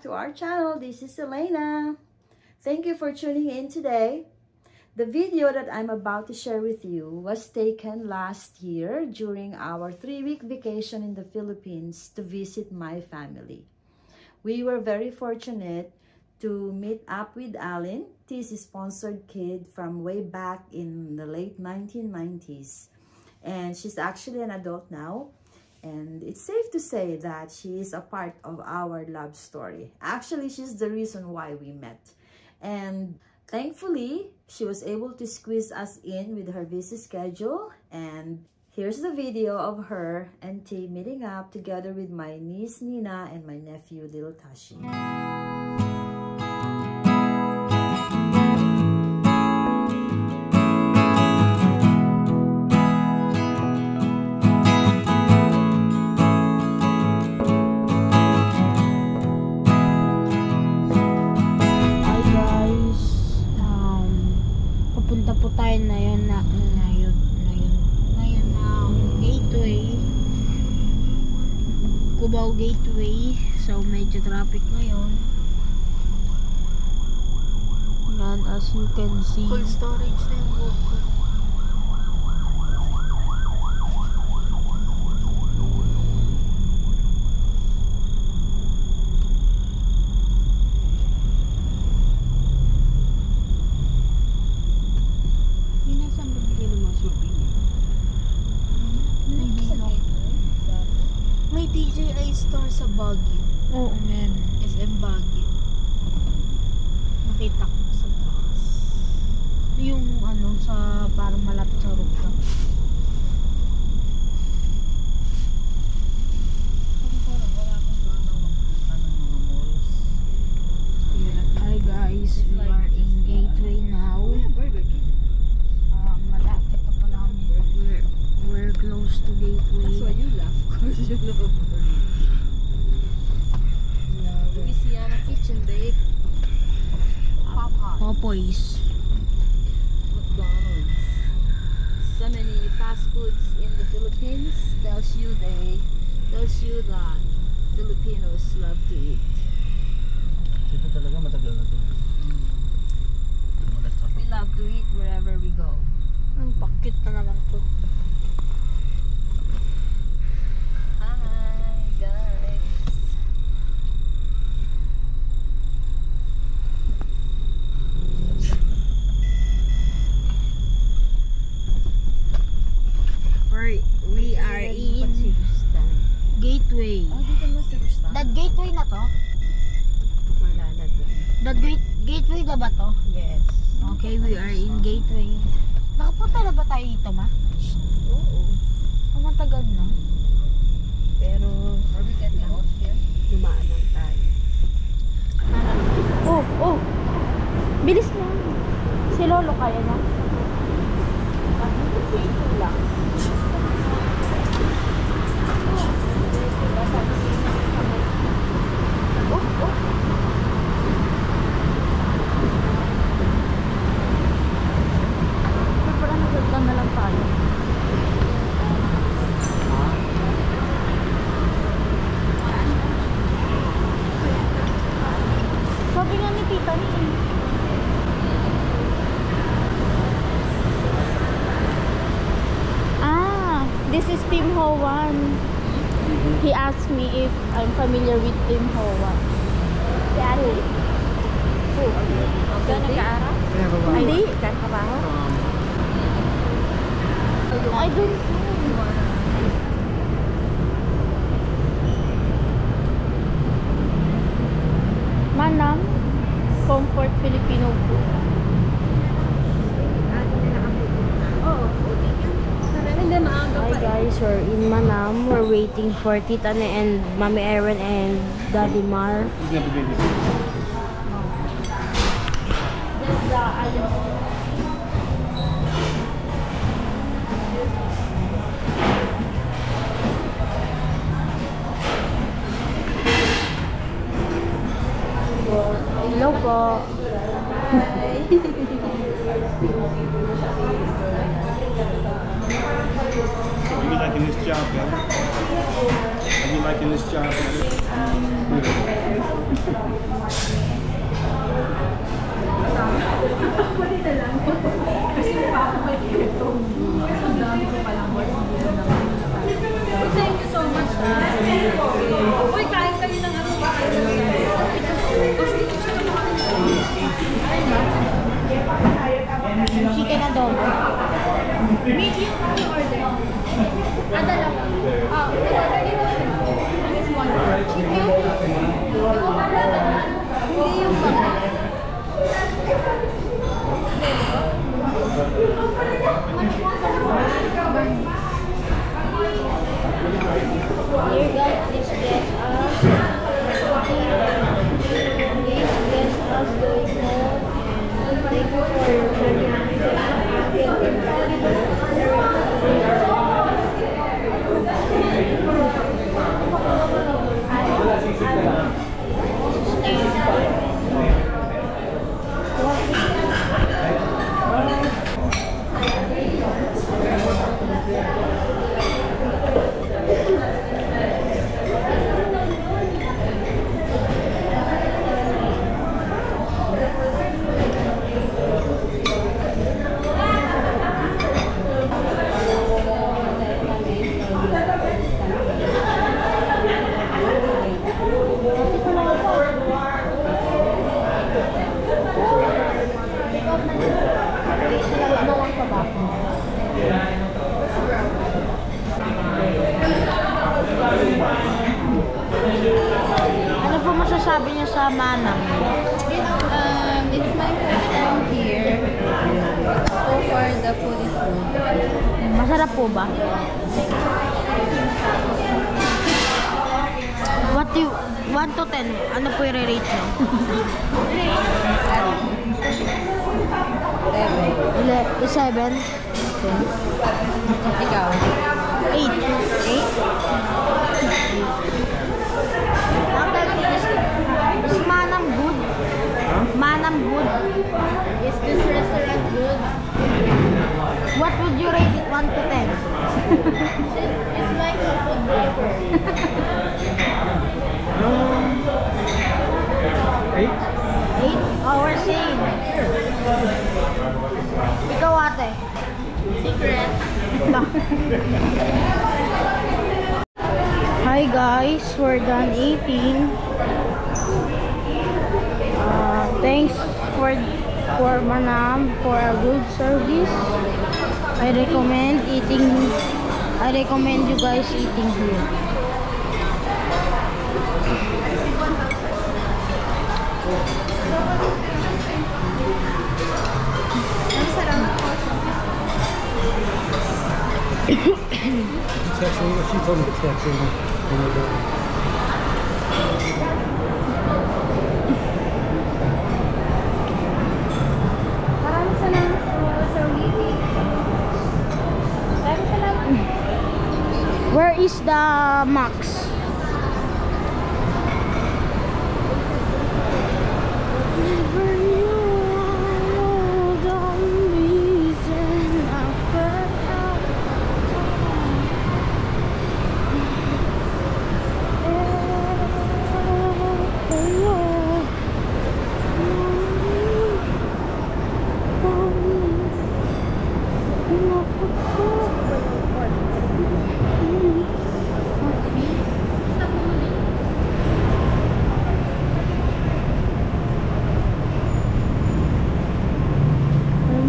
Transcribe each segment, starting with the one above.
to our channel. This is Elena. Thank you for tuning in today. The video that I'm about to share with you was taken last year during our 3-week vacation in the Philippines to visit my family. We were very fortunate to meet up with Alin, TC sponsored kid from way back in the late 1990s. And she's actually an adult now. And it's safe to say that she is a part of our love story. Actually, she's the reason why we met. And thankfully, she was able to squeeze us in with her busy schedule. And here's the video of her and T meeting up together with my niece Nina and my nephew Little Tashi. Cubao Gateway, so medyo traffic ngayon. Yan, as you can see, full storage na yung buhok ko. Yun na saan mabili ng mga souvenir? May DJI store sa Baguio. Oo, man. SM Baguio. Nakita ko sa taas. Yung ano, sa parang malapit sa rooftop. Parang wala akong gana magpunta ng mga malls. Hi guys, we are in Gateway now. Malapit pa pala kami. We're close to Gateway. That's why you laugh. You know. Louisiana kitchen, babe. Popoy's. McDonald's. So many fast foods in the Philippines tells you that Filipinos love to eat. Ito talaga matagal na to. We love to eat wherever we go. Ang pakit na naman to. We are in Gateway. That Gateway na to? Wala na to. That Gateway na ba to? Yes. Okay, we are in Gateway. Nakapunta na ba tayo dito, ma? Oo. Matagal na. Pero, are we getting off here? Dumaan lang tayo. Oh! Bilis na. Si Lolo kaya na? Si ito lang. Parang nagagdan na lang tayo. Sabi nga ni Tita ni this is Tim Ho Wan. He asked me if I'm familiar with Tim Ho Wan. Who? Nag-aaral? Hindi. Nagkatrabaho? I don't know. Manam, Comfort Filipino Food. Hi guys, we're in Manam. We're waiting for Tita Ne and Mami Erin and Daddy Mar. Hello po. You be liking this job, yeah? Are you liking this job? Thank you so much. Uy, kain kayo ng ano. Chicken adobo. Medium order. Dalawa. This one. Chicken. Hindi yung Here guys, this gets us going home, and thank you for Ano po masasabi niyo sa Manang? It's my first time here. So far, the food is good. Masarap po ba? What do you, 1 to 10, ano po i-rate niyo? 7? Ikaw? 8? Is Manam good? Manam good? Is this restaurant good? What would you rate it 1 to 10? It's like a food paper. 8? 8? Oh, we're same. Ikaw ate? Secret. Hi guys, we're done eating. Thanks for Manam for a good service. I recommend you guys eating here. Text me. She told me to text me. Maraming salamat po sa meeting. Maraming salamat. Where is the Max?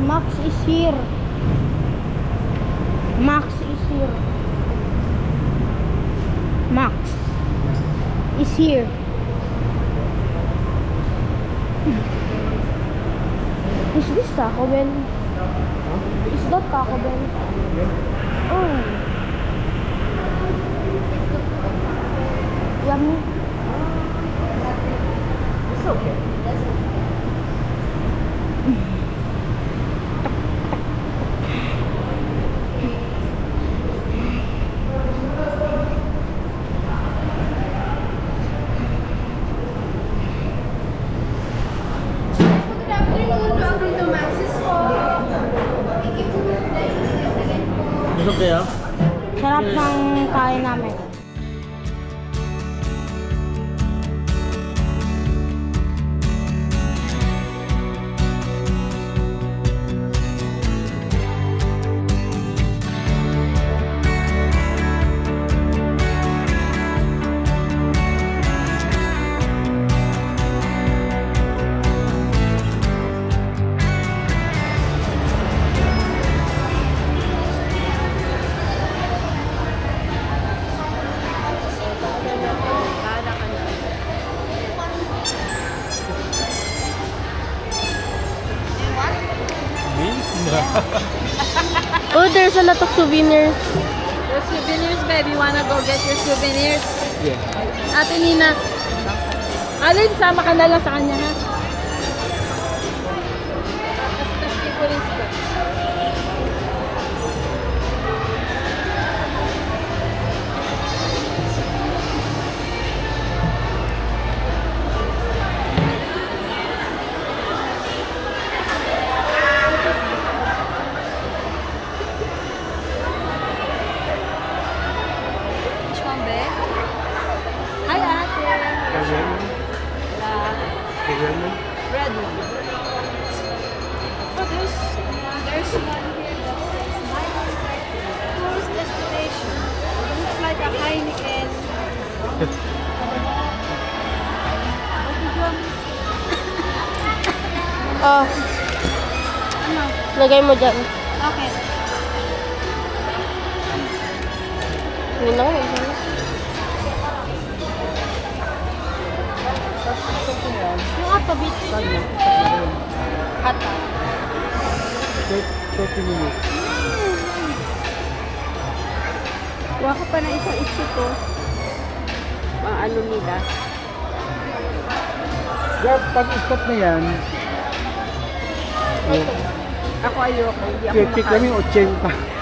Max is here. Max is here. Max is here. Is this Taco Bell? Is that Taco Bell? Oh. Yummy. It's okay. It's okay, ah? Sarap ng kain namin. a lot of souvenirs. Your souvenirs, baby. Wanna go get your souvenirs? Yeah. Ate Nina. Alin, sama ka na lang sa kanya, ha? Hi, ate. Red one. Oh, there's one here that says tourist destination. It looks like a Heineken. Oh. Lagay mo dyan. Okay. Yun lang, yun lang. Yung atabit. Hata. 30 minutes. Kuha ka pa ng isang ito. Ang ano nila. Yeah, pag-stop na yan, Ako ayoko. Hindi ako pick kami 80.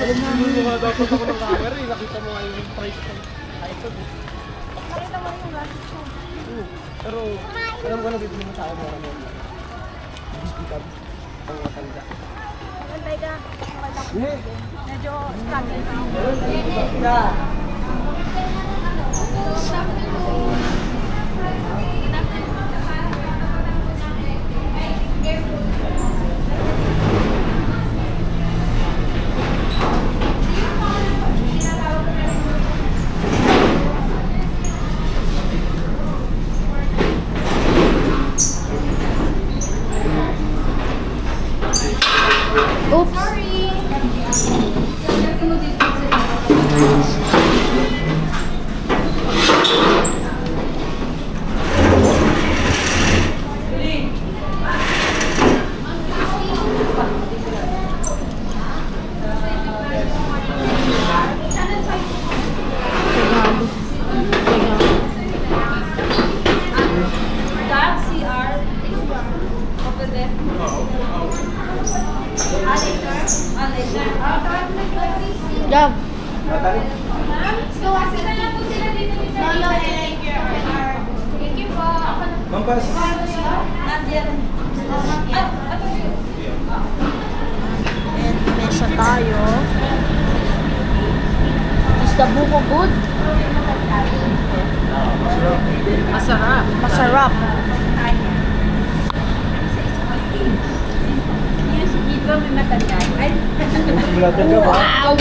Alam mo, mga dapat ako ng camera eh. Nakita mo nga yung price ng iPhone. Nakita mo yung last show. Pero, alam ko na bibili mo sa akin mga mga hospital. Ang matanda. Antay ka. Medyo Oops. that CR over there. Job. Mampas. And mesa tayo. Is the buko good? Masarap. Masarap. Ikaw may matandaan. Ay, Simulatan ka ba? Wow!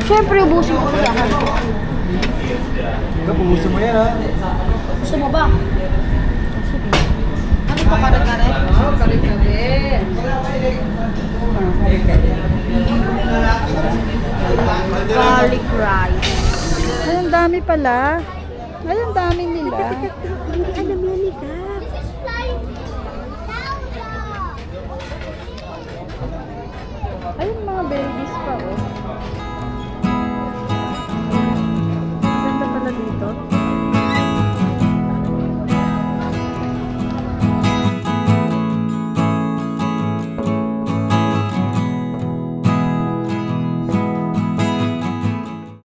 Siyempre, ubusin ko yan. Ikaw, pumusin mo yan ha. Gusto mo ba? Sige. ano pa kare-kare? Oh, kare-kare. Garlic rice. Ay, ang dami pala. Ay, ang dami nila. Hindi alam yan ni Gab. Ay, mga baby.